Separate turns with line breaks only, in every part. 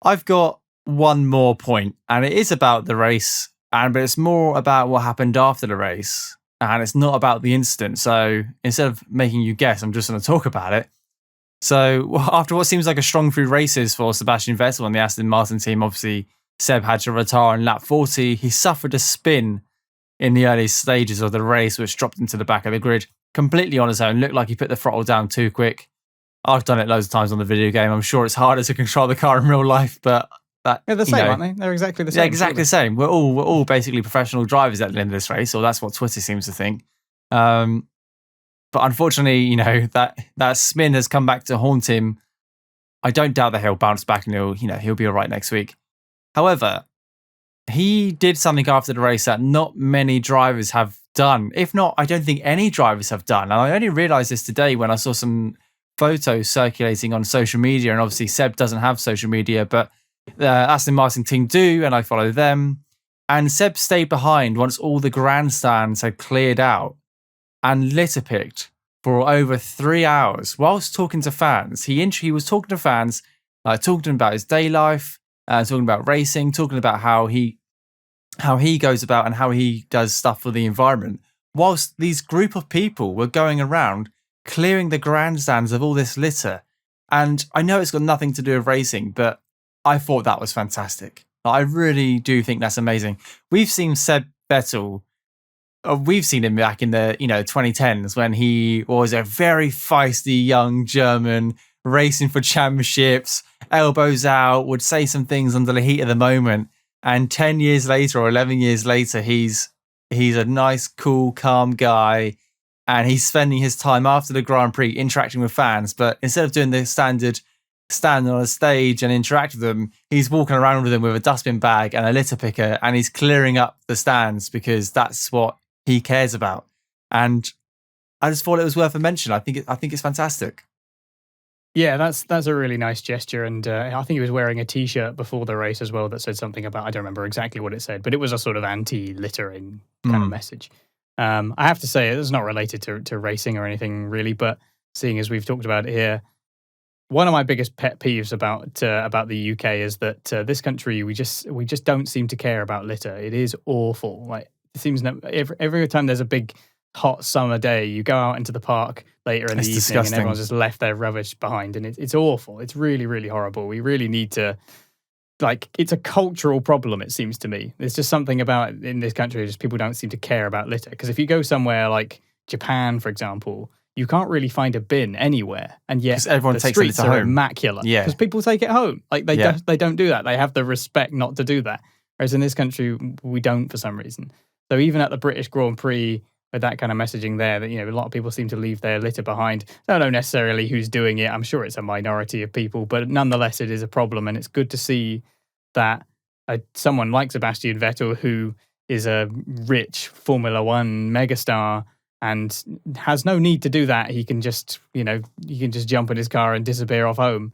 I've got one more point, and it is about the race, but it's more about what happened after the race, and it's not about the incident. So instead of making you guess, I'm just going to talk about it. So after what seems like a strong few races for Sebastian Vettel and the Aston Martin team, obviously Seb had to retire on lap 40. He suffered a spin in the early stages of the race, which dropped him to the back of the grid completely on his own. Looked like he put the throttle down too quick. I've done it loads of times on the video game. I'm sure it's harder to control the car in real life, but that,
they're the same, aren't they? They're exactly the same.
Yeah, exactly the same. We're all basically professional drivers at the end of this race, or that's what Twitter seems to think. But unfortunately, that spin has come back to haunt him. I don't doubt that he'll bounce back and he'll be all right next week. However, he did something after the race that not many drivers have done. If not, I don't think any drivers have done. And I only realized this today when I saw some photos circulating on social media. And obviously Seb doesn't have social media, but the Aston Martin team do, and I follow them. And Seb stayed behind once all the grandstands had cleared out and litter picked for over 3 hours whilst talking to fans. He was talking to fans, talking to them about his day life, talking about racing, talking about how he goes about and how he does stuff for the environment, whilst these group of people were going around clearing the grandstands of all this litter. And I know it's got nothing to do with racing, but I thought that was fantastic. I really do think that's amazing. We've seen Seb Vettel, we've seen him back in the 2010s when he was a very feisty young German racing for championships, elbows out, would say some things under the heat of the moment. And 10 years later or 11 years later, he's a nice, cool, calm guy. And he's spending his time after the Grand Prix interacting with fans. But instead of doing the standard stand on a stage and interact with them, he's walking around with them with a dustbin bag and a litter picker, and he's clearing up the stands because that's what he cares about. And I just thought it was worth a mention. I think it's fantastic.
Yeah, that's a really nice gesture, and I think he was wearing a T-shirt before the race as well that said something about, I don't remember exactly what it said, but it was a sort of anti-littering kind of message. I have to say, it's not related to racing or anything really, but seeing as we've talked about it here, one of my biggest pet peeves about the UK is that this country, we just don't seem to care about litter. It is awful. Like, it seems every time there's a big hot summer day, you go out into the park later in the evening
disgusting.
and everyone's just left their rubbish behind, and it's awful. It's really, really horrible. We really need to, it's a cultural problem, it seems to me. There's just something about in this country, just people don't seem to care about litter. Because if you go somewhere like Japan, for example, you can't really find a bin anywhere, and yet
everyone
the
takes
streets
it
are
home.
immaculate.
Yeah,
because people take it home. They don't do that. They have the respect not to do that. Whereas in this country, we don't for some reason. So even at the British Grand Prix, with that kind of messaging there, that a lot of people seem to leave their litter behind. I don't know necessarily who's doing it. I'm sure it's a minority of people, but nonetheless, it is a problem, and it's good to see that someone like Sebastian Vettel, who is a rich Formula One megastar and has no need to do that. He can just, jump in his car and disappear off home.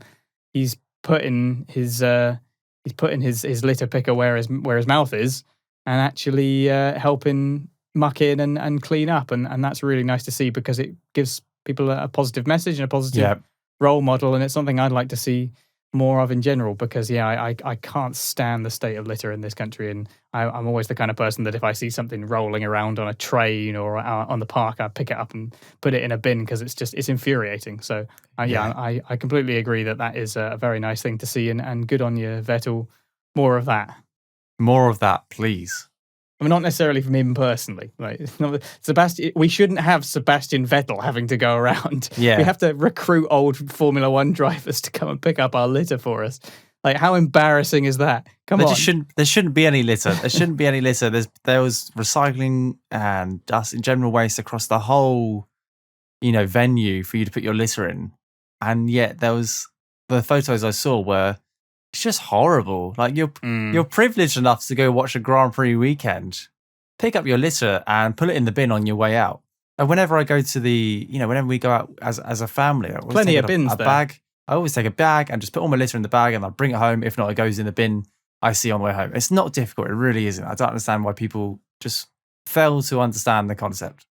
He's putting his litter picker where his mouth is, and actually helping muck in and clean up, and that's really nice to see, because it gives people a positive message and a positive role model, and it's something I'd like to see more of in general, because I can't stand the state of litter in this country, and I'm always the kind of person that if I see something rolling around on a train or on the park, I pick it up and put it in a bin, because it's infuriating. So I completely agree that is a very nice thing to see, and good on you, Vettel. More of that, please. I mean, not necessarily from him personally. Sebastian. We shouldn't have Sebastian Vettel having to go around.
Yeah.
We have to recruit old Formula One drivers to come and pick up our litter for us. How embarrassing is that? Come on.
There shouldn't be any litter. There shouldn't be any litter. There was recycling and dust and general waste across the whole, venue for you to put your litter in, and yet the photos I saw were. It's just horrible. You're privileged enough to go watch a Grand Prix weekend, pick up your litter and put it in the bin on your way out. And whenever I go to whenever we go out as a family, I always
plenty
take
of bins
a bag. I always take a bag and just put all my litter in the bag, and I bring it home. If not, it goes in the bin I see on the way home. It's not difficult. It really isn't. I don't understand why people just fail to understand the concept.